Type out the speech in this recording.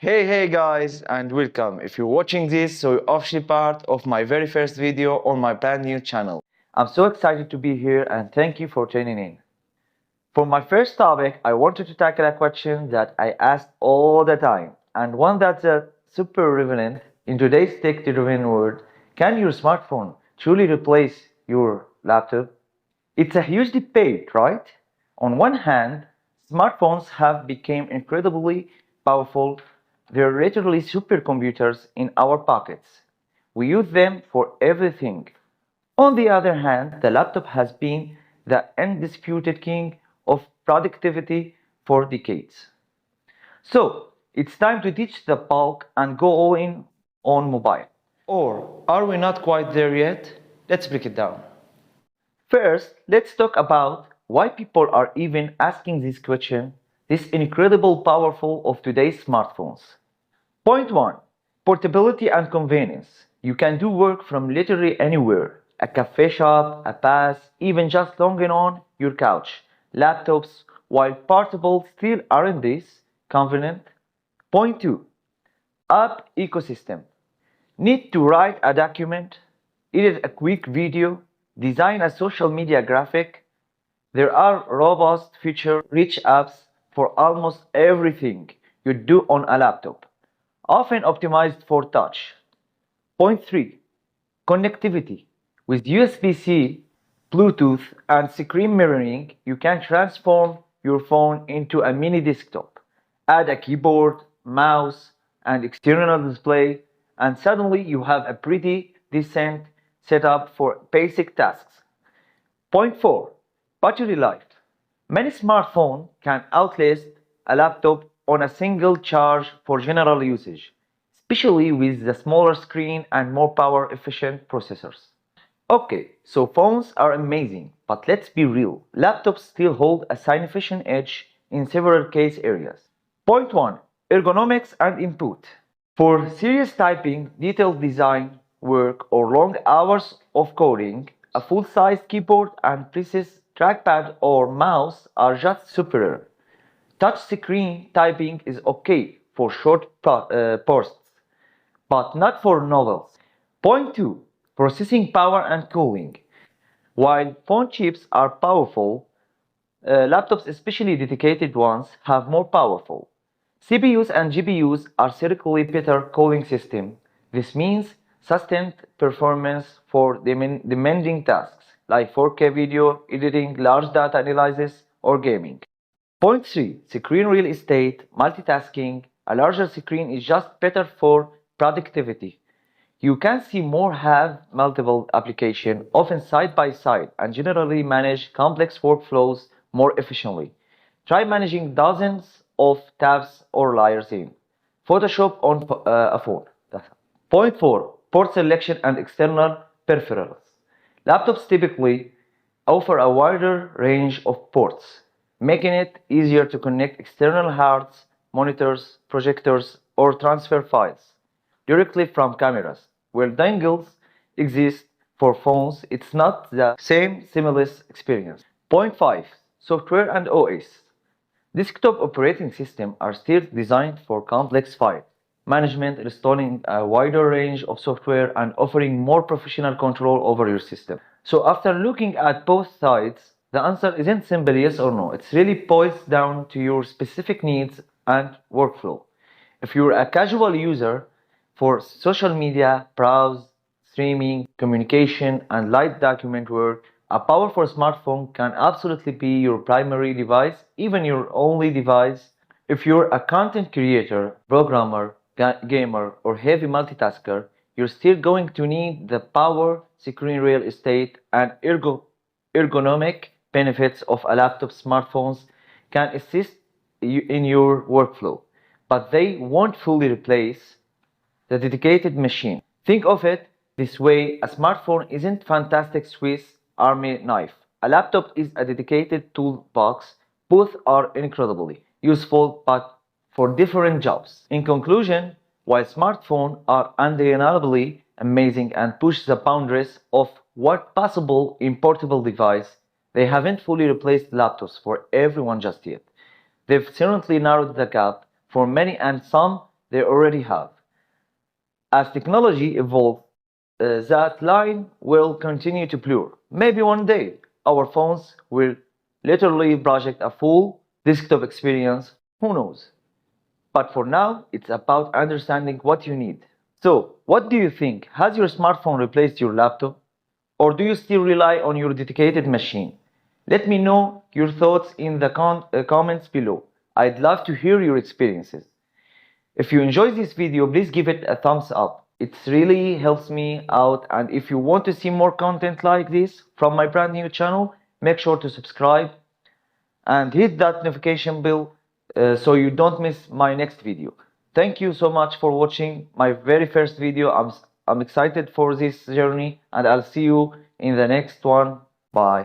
Hey guys, and welcome. If you're watching this, so you're officially part of my very first video on my brand new channel. I'm so excited to be here and thank you for tuning in. For my first topic, I wanted to tackle a question that I asked all the time and one that's super relevant in today's tech-driven world. Can your smartphone truly replace your laptop? It's a huge debate, right? On one hand, smartphones have become incredibly powerful. They're literally supercomputers in our pockets. We use them for everything. On the other hand, the laptop has been the undisputed king of productivity for decades. So, it's time to ditch the bulk and go all in on mobile. Or are we not quite there yet? Let's break it down. First, let's talk about why people are even asking this question, this incredible powerful of today's smartphones. Point 1. Portability and convenience. You can do work from literally anywhere. A cafe shop, a pass, even just logging on your couch. Laptops, while portable, still aren't this convenient. Point 2. App ecosystem. Need to write a document, edit a quick video, design a social media graphic. There are robust feature-rich apps for almost everything you do on a laptop, often optimized for touch. Point 3. Connectivity. With USB-C, Bluetooth, and screen mirroring, you can transform your phone into a mini desktop. Add a keyboard, mouse, and external display, and suddenly you have a pretty decent setup for basic tasks. Point 4. Battery life. Many smartphones can outlast a laptop on a single charge for general usage, especially with the smaller screen and more power efficient processors. Okay, so phones are amazing, but let's be real, laptops still hold a significant edge in several case areas. Point 1. Ergonomics and input. For serious typing, detailed design work, or long hours of coding, a full-size keyboard and precise trackpad or mouse are just superior. Touch screen typing is okay for short posts, but not for novels. Point 2. Processing power and cooling. While phone chips are powerful, laptops, especially dedicated ones, have more powerful. CPUs and GPUs are circularly better cooling system. This means sustained performance for demanding tasks like 4K video editing, large data analysis, or gaming. Point 3. Screen real estate, multitasking. A larger screen is just better for productivity. You can see more, have multiple applications, often side by side, and generally manage complex workflows more efficiently. Try managing dozens of tabs or layers in Photoshop on a phone. Point 4. Port selection and external peripherals. Laptops typically offer a wider range of ports, making it easier to connect external cards, monitors, projectors, or transfer files directly from cameras. Where dongles exist for phones, it's not the same seamless experience. Point 5. Software and OS. Desktop operating systems are still designed for complex file management, installing a wider range of software and offering more professional control over your system. So after looking at both sides, the answer isn't simply yes or no. It's really boils down to your specific needs and workflow. If you're a casual user for social media, browse, streaming, communication, and light document work, a powerful smartphone can absolutely be your primary device, even your only device. If you're a content creator, programmer, gamer, or heavy multitasker, you're still going to need the power, screen real estate, and ergonomic benefits of a laptop. Smartphones can assist you in your workflow, but they won't fully replace the dedicated machine. Think of it this way, a smartphone isn't fantastic Swiss Army knife. A laptop is a dedicated toolbox. Both are incredibly useful, but for different jobs. In conclusion, while smartphones are undeniably amazing and push the boundaries of what's possible in portable device, they haven't fully replaced laptops for everyone just yet. They've certainly narrowed the gap for many, and some they already have. As technology evolves, that line will continue to blur. Maybe one day our phones will literally project a full desktop experience. Who knows? But for now, it's about understanding what you need. So, what do you think? Has your smartphone replaced your laptop? Or do you still rely on your dedicated machine? Let me know your thoughts in the comments below. I'd love to hear your experiences. If you enjoyed this video, please give it a thumbs up. It really helps me out, and if you want to see more content like this from my brand new channel, make sure to subscribe and hit that notification bell so you don't miss my next video. Thank you so much for watching my very first video. I'm excited for this journey, and I'll see you in the next one. Bye.